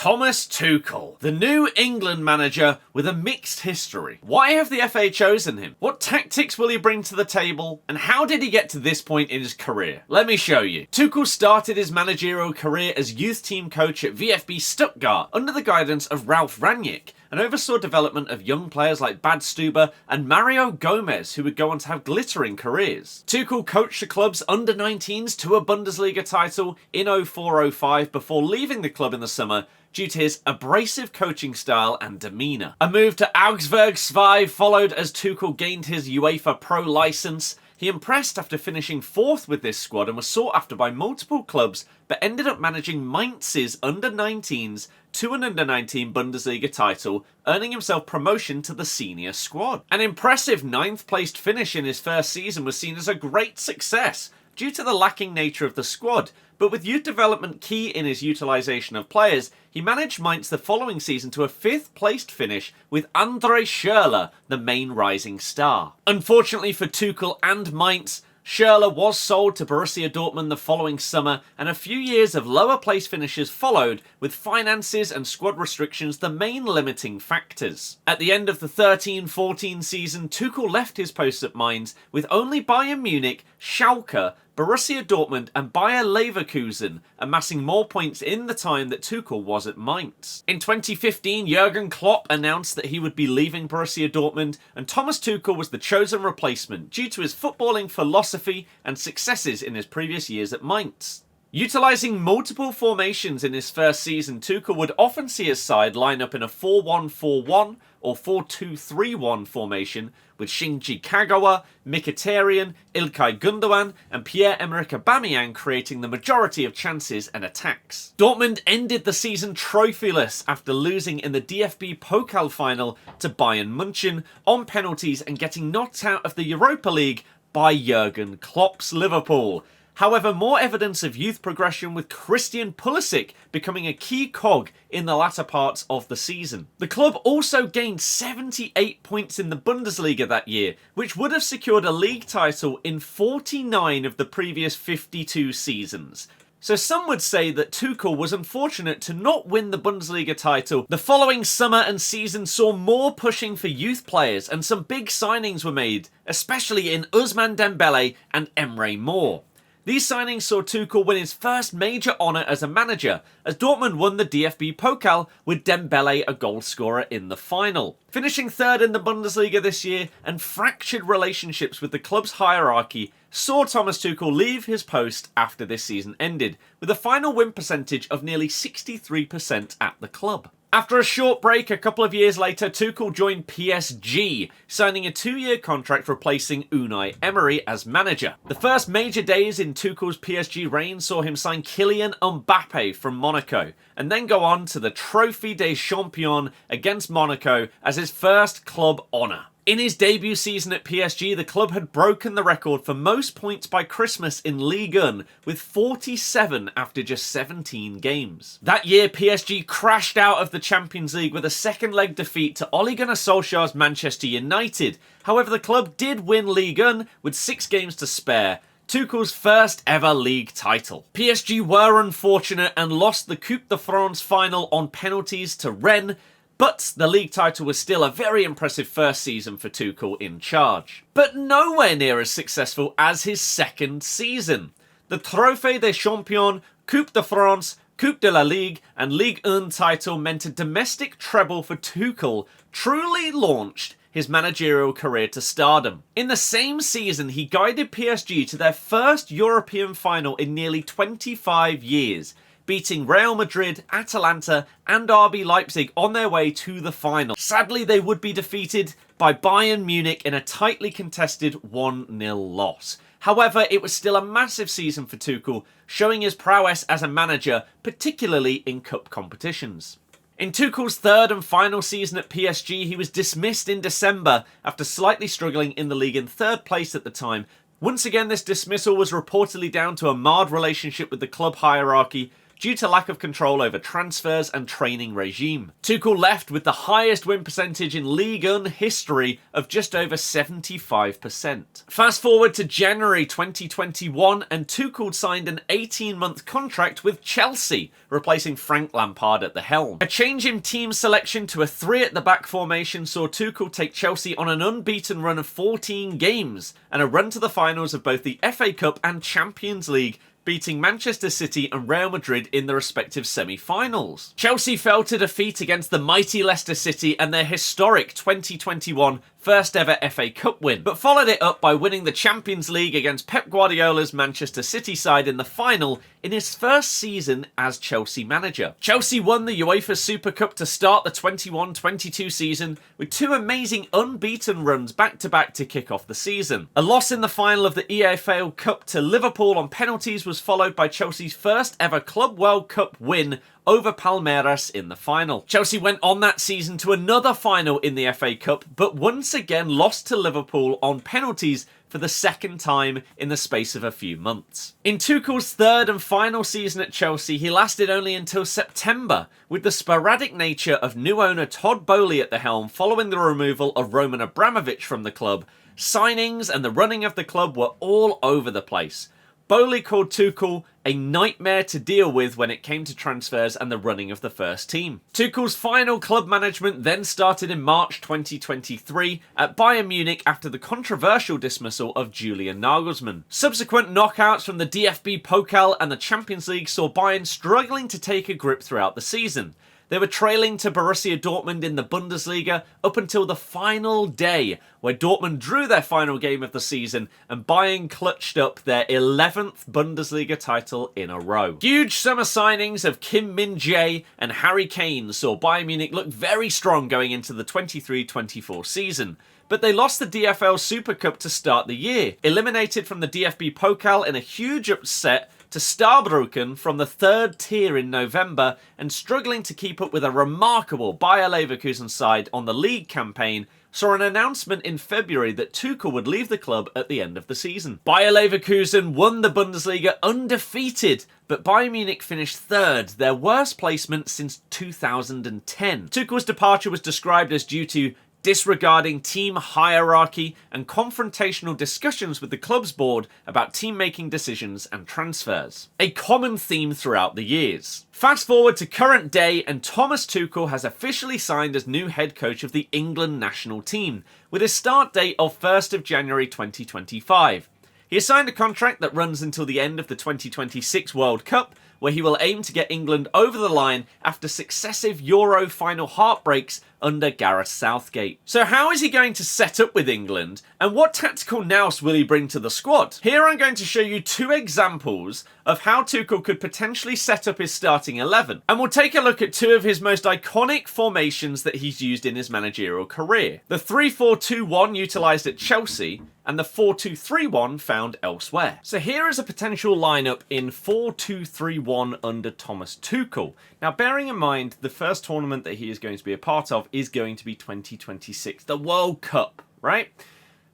Thomas Tuchel, the New England manager with a mixed history. Why have the FA chosen him? What tactics will he bring to the table? And how did he get to this point in his career? Let me show you. Tuchel started his managerial career as youth team coach at VfB Stuttgart under the guidance of Ralf Rangnick, and oversaw development of young players like Badstuber and Mario Gomez, who would go on to have glittering careers. Tuchel coached the club's under-19s to a Bundesliga title in 04-05 before leaving the club in the summer due to his abrasive coaching style and demeanour. A move to Augsburg 2 followed as Tuchel gained his UEFA Pro licence. He impressed after finishing 4th with this squad and was sought after by multiple clubs, but ended up managing Mainz's under-19s to an under-19 Bundesliga title, earning himself promotion to the senior squad. An impressive 9th placed finish in his first season was seen as a great success due to the lacking nature of the squad, but with youth development key in his utilisation of players, he managed Mainz the following season to a 5th placed finish with André Schürrle, the main rising star. Unfortunately for Tuchel and Mainz, Schürrle was sold to Borussia Dortmund the following summer, and a few years of lower place finishes followed, with finances and squad restrictions the main limiting factors. At the end of the 13-14 season, Tuchel left his post at Mainz, with only Bayern Munich, Schalke, Borussia Dortmund and Bayer Leverkusen amassing more points in the time that Tuchel was at Mainz. In 2015, Jurgen Klopp announced that he would be leaving Borussia Dortmund, and Thomas Tuchel was the chosen replacement due to his footballing philosophy and successes in his previous years at Mainz. Utilising multiple formations in his first season, Tuchel would often see his side line up in a 4-1-4-1 or 4-2-3-1 formation, with Shinji Kagawa, Mkhitaryan, Ilkay Gundogan and Pierre-Emerick Aubameyang creating the majority of chances and attacks. Dortmund ended the season trophyless after losing in the DFB Pokal final to Bayern Munich on penalties and getting knocked out of the Europa League by Jurgen Klopp's Liverpool. However, more evidence of youth progression with Christian Pulisic becoming a key cog in the latter parts of the season. The club also gained 78 points in the Bundesliga that year, which would have secured a league title in 49 of the previous 52 seasons. So some would say that Tuchel was unfortunate to not win the Bundesliga title. The following summer and season saw more pushing for youth players, and some big signings were made, especially in Ousmane Dembele and Emre Mor. These signings saw Tuchel win his first major honour as a manager, as Dortmund won the DFB Pokal with Dembele a goal scorer in the final. Finishing 3rd in the Bundesliga this year, and fractured relationships with the club's hierarchy saw Thomas Tuchel leave his post after this season ended, with a final win percentage of nearly 63% at the club. After a short break a couple of years later, Tuchel joined PSG, signing a 2-year contract replacing Unai Emery as manager. The first major days in Tuchel's PSG reign saw him sign Kylian Mbappe from Monaco, and then go on to the Trophée des Champions against Monaco as his first club honour. In his debut season at PSG, the club had broken the record for most points by Christmas in Ligue 1, with 47 after just 17 games. That year, PSG crashed out of the Champions League with a second leg defeat to Ole Gunnar Solskjaer's Manchester United. However, the club did win Ligue 1 with 6 games to spare, Tuchel's first ever league title. PSG were unfortunate and lost the Coupe de France final on penalties to Rennes, but the league title was still a very impressive first season for Tuchel in charge. But nowhere near as successful as his second season. The Trophée des Champions, Coupe de France, Coupe de la Ligue and Ligue 1 title meant a domestic treble for Tuchel truly launched his managerial career to stardom. In the same season, he guided PSG to their first European final in nearly 25 years, beating Real Madrid, Atalanta and RB Leipzig on their way to the final. Sadly, they would be defeated by Bayern Munich in a tightly contested 1-0 loss. However, it was still a massive season for Tuchel, showing his prowess as a manager, particularly in cup competitions. In Tuchel's 3rd and final season at PSG, he was dismissed in December after slightly struggling in the league in 3rd place at the time. Once again, this dismissal was reportedly down to a marred relationship with the club hierarchy, due to lack of control over transfers and training regime. Tuchel left with the highest win percentage in Ligue 1 history of just over 75%. Fast forward to January 2021 and Tuchel signed an 18-month contract with Chelsea, replacing Frank Lampard at the helm. A change in team selection to a 3 at the back formation saw Tuchel take Chelsea on an unbeaten run of 14 games and a run to the finals of both the FA Cup and Champions League, beating Manchester City and Real Madrid in the respective semi-finals. Chelsea fell to defeat against the mighty Leicester City and their historic 2021 first ever FA Cup win, but followed it up by winning the Champions League against Pep Guardiola's Manchester City side in the final in his first season as Chelsea manager. Chelsea won the UEFA Super Cup to start the 21-22 season with 2 amazing unbeaten runs back-to-back to kick off the season. A loss in the final of the EFL Cup to Liverpool on penalties was followed by Chelsea's first ever Club World Cup win over Palmeiras in the final. Chelsea went on that season to another final in the FA Cup, but once again lost to Liverpool on penalties for the second time in the space of a few months. In Tuchel's third and final season at Chelsea, he lasted only until September, with the sporadic nature of new owner Todd Boehly at the helm following the removal of Roman Abramovich from the club. Signings and the running of the club were all over the place. Boehly called Tuchel a nightmare to deal with when it came to transfers and the running of the first team. Tuchel's final club management then started in March 2023 at Bayern Munich after the controversial dismissal of Julian Nagelsmann. Subsequent knockouts from the DFB Pokal and the Champions League saw Bayern struggling to take a grip throughout the season. They were trailing to Borussia Dortmund in the Bundesliga up until the final day, where Dortmund drew their final game of the season and Bayern clutched up their 11th Bundesliga title in a row. Huge summer signings of Kim Min-jae and Harry Kane saw Bayern Munich look very strong going into the 23-24 season. But they lost the DFL Super Cup to start the year, eliminated from the DFB Pokal in a huge upset to Saarbrücken from the third tier in November, and struggling to keep up with a remarkable Bayer Leverkusen side on the league campaign, saw an announcement in February that Tuchel would leave the club at the end of the season. Bayer Leverkusen won the Bundesliga undefeated, but Bayern Munich finished third, their worst placement since 2010. Tuchel's departure was described as due to disregarding team hierarchy and confrontational discussions with the club's board about team-making decisions and transfers. A common theme throughout the years. Fast forward to current day and Thomas Tuchel has officially signed as new head coach of the England national team, with a start date of 1st of January 2025. He has signed a contract that runs until the end of the 2026 World Cup, where he will aim to get England over the line after successive Euro final heartbreaks under Gareth Southgate. So how is he going to set up with England, and what tactical nous will he bring to the squad? Here I'm going to show you 2 examples of how Tuchel could potentially set up his starting 11, and we'll take a look at 2 of his most iconic formations that he's used in his managerial career. The 3-4-2-1 utilised at Chelsea, and the 4-2-3-1 found elsewhere. So here is a potential lineup in 4-2-3-1 under Thomas Tuchel. Now, bearing in mind the first tournament that he is going to be a part of is going to be 2026, the World Cup, right?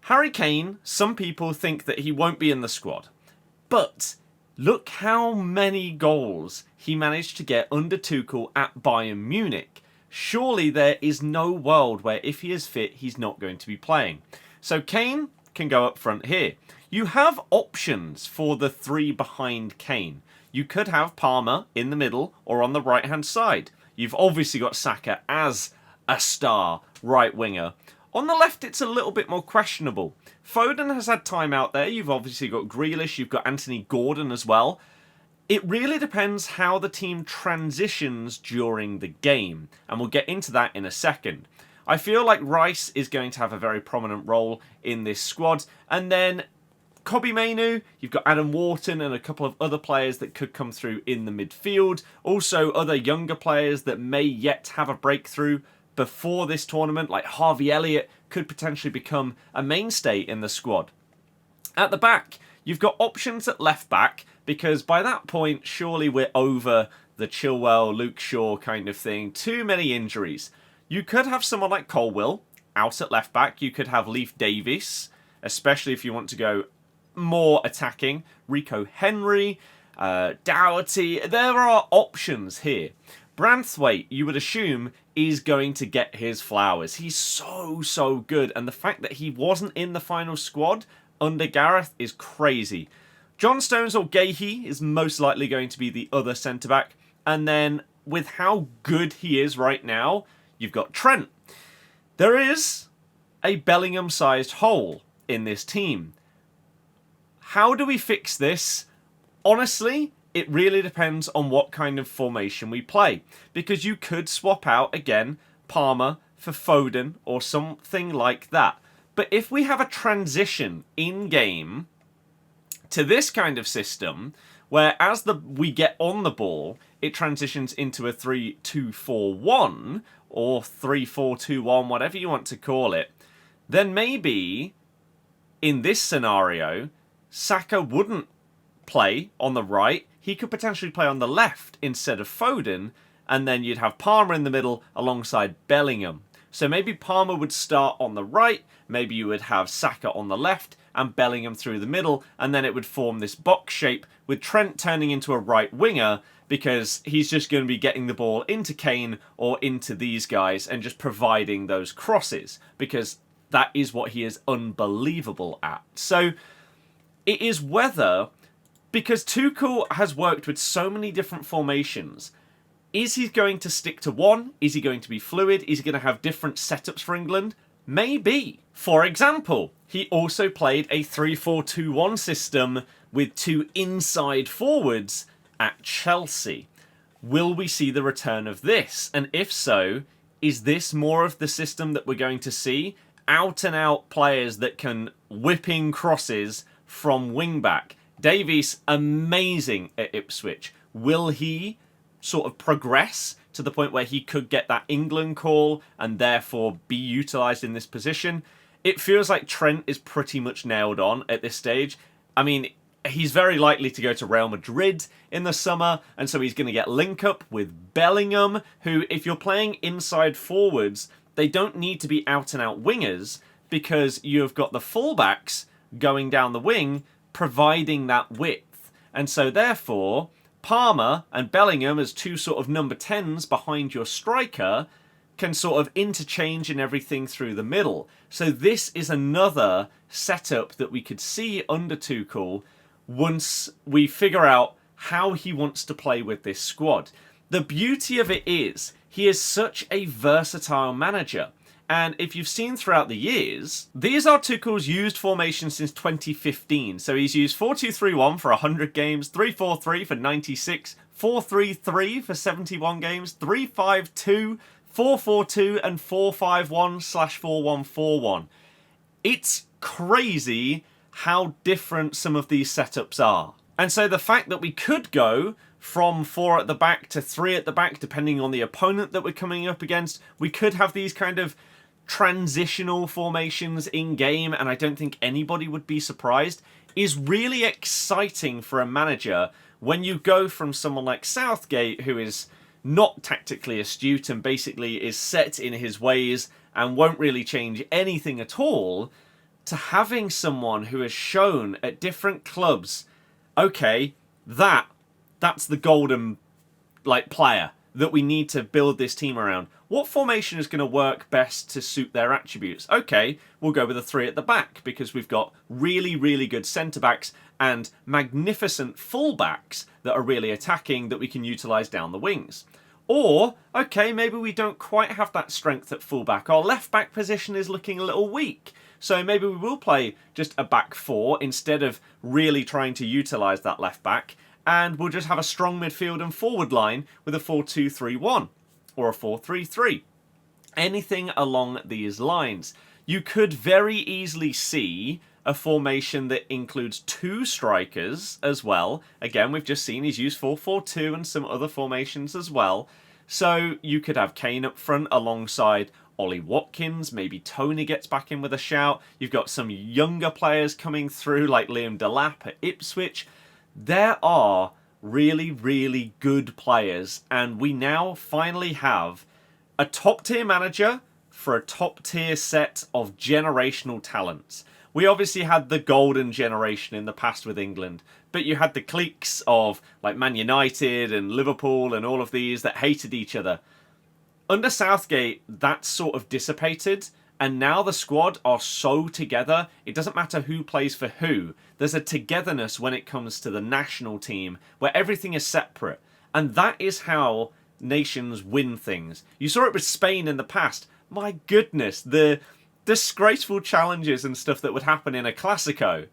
Harry Kane, some people think that he won't be in the squad, but look how many goals he managed to get under Tuchel at Bayern Munich. Surely there is no world where if he is fit, he's not going to be playing. So Kane can go up front here. You have options for the 3 behind Kane. You could have Palmer in the middle or on the right hand side. You've obviously got Saka as a star right winger. On the left it's a little bit more questionable. Foden has had time out there. You've obviously got Grealish, you've got Anthony Gordon as well. It really depends how the team transitions during the game, and we'll get into that in a second. I feel like Rice is going to have a very prominent role in this squad. And then Kobbie Mainoo, you've got Adam Wharton and a couple of other players that could come through in the midfield. Also other younger players that may yet have a breakthrough before this tournament, like Harvey Elliott could potentially become a mainstay in the squad. At the back, you've got options at left back, because by that point, surely we're over the Chilwell, Luke Shaw kind of thing. Too many injuries. You could have someone like Colwill out at left back. You could have Leif Davis, especially if you want to go more attacking. Rico Henry. Dougherty. There are options here. Branthwaite, you would assume, is going to get his flowers. He's so good, and the fact that he wasn't in the final squad under Gareth is crazy. John Stones or Gahey is most likely going to be the other centre-back, and then with how good he is right now, you've got Trent. There is a Bellingham-sized hole in this team. How do we fix this? Honestly, it really depends on what kind of formation we play. Because you could swap out, again, Palmer for Foden or something like that. But if we have a transition in-game to this kind of system, where as we get on the ball, it transitions into a 3-2-4-1 or 3-4-2-1, whatever you want to call it, then maybe in this scenario, Saka wouldn't play on the right. He could potentially play on the left instead of Foden, and then you'd have Palmer in the middle alongside Bellingham. So maybe Palmer would start on the right, maybe you would have Saka on the left, and Bellingham through the middle, and then it would form this box shape with Trent turning into a right winger because he's just going to be getting the ball into Kane or into these guys and just providing those crosses because that is what he is unbelievable at. So it is whether, because Tuchel has worked with so many different formations, is he going to stick to one? Is he going to be fluid? Is he going to have different setups for England? Maybe. For example, he also played a 3-4-2-1 system with two inside forwards at Chelsea. Will we see the return of this? And if so, is this more of the system that we're going to see? Out and out players that can whip in crosses from wing back. Davies, amazing at Ipswich. Will he sort of progress to the point where he could get that England call and therefore be utilised in this position? It feels like Trent is pretty much nailed on at this stage. I mean, he's very likely to go to Real Madrid in the summer, and so he's going to get link up with Bellingham, who, if you're playing inside forwards, they don't need to be out and out wingers because you've got the fullbacks going down the wing providing that width. And so therefore, Palmer and Bellingham as two sort of number 10s behind your striker can sort of interchange and everything through the middle. So this is another setup that we could see under Tuchel once we figure out how he wants to play with this squad. The beauty of it is he is such a versatile manager. And if you've seen throughout the years, these are Tuchel's used formations since 2015. So he's used 4-2-3-1 for 100 games, 3-4-3 for 96, 4-3-3 for 71 games, 3-5-2, 4-4-2, and 4-5-1/4-1-4-1. It's crazy how different some of these setups are. And so the fact that we could go from 4 at the back to 3 at the back, depending on the opponent that we're coming up against, we could have these kind of transitional formations in game, and I don't think anybody would be surprised, is really exciting for a manager when you go from someone like Southgate, who is not tactically astute and basically is set in his ways and won't really change anything at all, to having someone who has shown at different clubs, okay, that's the golden player that we need to build this team around. What formation is going to work best to suit their attributes? Okay, we'll go with a 3 at the back because we've got really, really good centre-backs and magnificent full-backs that are really attacking that we can utilise down the wings. Or, okay, maybe we don't quite have that strength at full-back. Our left-back position is looking a little weak. So maybe we will play just a back 4 instead of really trying to utilise that left-back. And we'll just have a strong midfield and forward line with a 4-2-3-1 or a 4-3-3. Anything along these lines. You could very easily see a formation that includes 2 strikers as well. Again, we've just seen he's used 4-4-2 and some other formations as well. So you could have Kane up front alongside Ollie Watkins. Maybe Tony gets back in with a shout. You've got some younger players coming through like Liam Delap at Ipswich. There are really, really good players, and we now finally have a top-tier manager for a top-tier set of generational talents. We obviously had the golden generation in the past with England, but you had the cliques of like Man United and Liverpool and all of these that hated each other. Under Southgate, that's sort of dissipated, and now the squad are so together, it doesn't matter who plays for who. There's a togetherness when it comes to the national team, where everything is separate. And that is how nations win things. You saw it with Spain in the past. My goodness, the disgraceful challenges and stuff that would happen in a Clásico.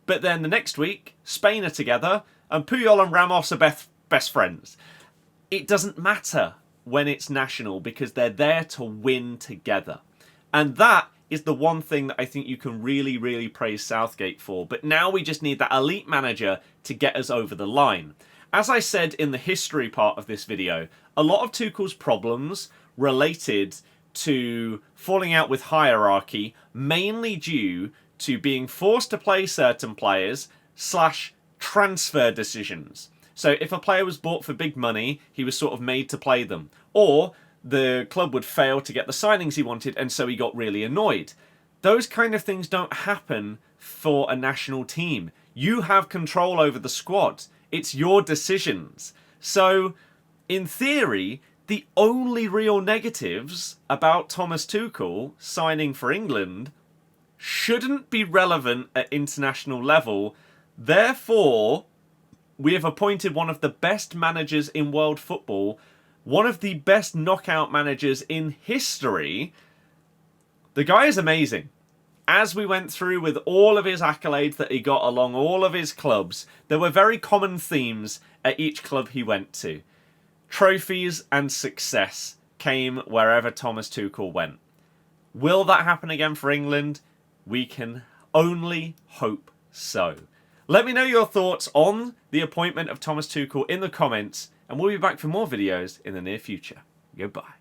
But then the next week, Spain are together, and Puyol and Ramos are best friends. It doesn't matter when it's national, because they're there to win together. And that is the one thing that I think you can really, really praise Southgate for. But now we just need that elite manager to get us over the line. As I said in the history part of this video, a lot of Tuchel's problems related to falling out with hierarchy, mainly due to being forced to play certain players / transfer decisions. So if a player was bought for big money, he was sort of made to play them. Or the club would fail to get the signings he wanted, and so he got really annoyed. Those kind of things don't happen for a national team. You have control over the squad. It's your decisions. So, in theory, the only real negatives about Thomas Tuchel signing for England shouldn't be relevant at international level. Therefore, we have appointed one of the best managers in world football, one of the best knockout managers in history. The guy is amazing. As we went through with all of his accolades that he got along all of his clubs, there were very common themes at each club he went to. Trophies and success came wherever Thomas Tuchel went. Will that happen again for England? We can only hope so. Let me know your thoughts on the appointment of Thomas Tuchel in the comments, and we'll be back for more videos in the near future. Goodbye.